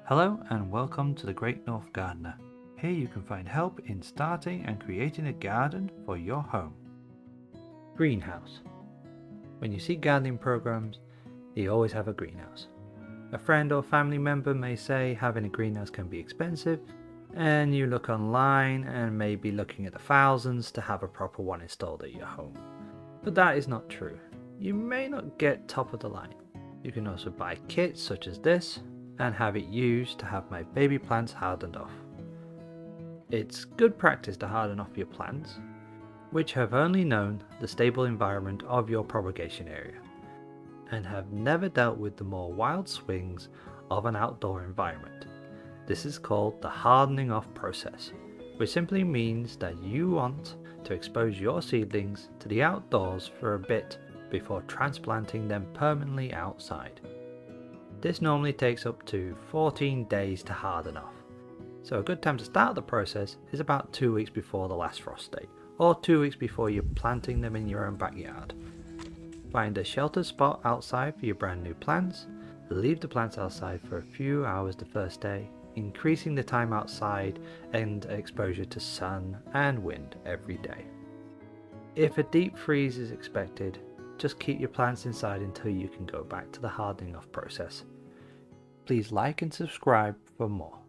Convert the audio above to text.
Hello and welcome to the Great North Gardener. Here you can find help in starting and creating a garden for your home. Greenhouse. When you see gardening programs, you always have a greenhouse. A friend or family member may say having a greenhouse can be expensive, and you look online and may be looking at the thousands to have a proper one installed at your home. But that is not true. You may not get top of the line. You can also buy kits such as this and have it used to have my baby plants hardened off. It's good practice to harden off your plants, which have only known the stable environment of your propagation area, and have never dealt with the more wild swings of an outdoor environment. This is called the hardening off process, which simply means that you want to expose your seedlings to the outdoors for a bit before transplanting them permanently outside. This normally takes up to 14 days to harden off, so a good time to start the process is about 2 weeks before the last frost date, or 2 weeks before you're planting them in your own backyard. Find a sheltered spot outside for your brand new plants. Leave the plants outside for a few hours the first day, increasing the time outside and exposure to sun and wind every day. If a deep freeze is expected, just keep your plants inside until you can go back to the hardening off process. Please like and subscribe for more.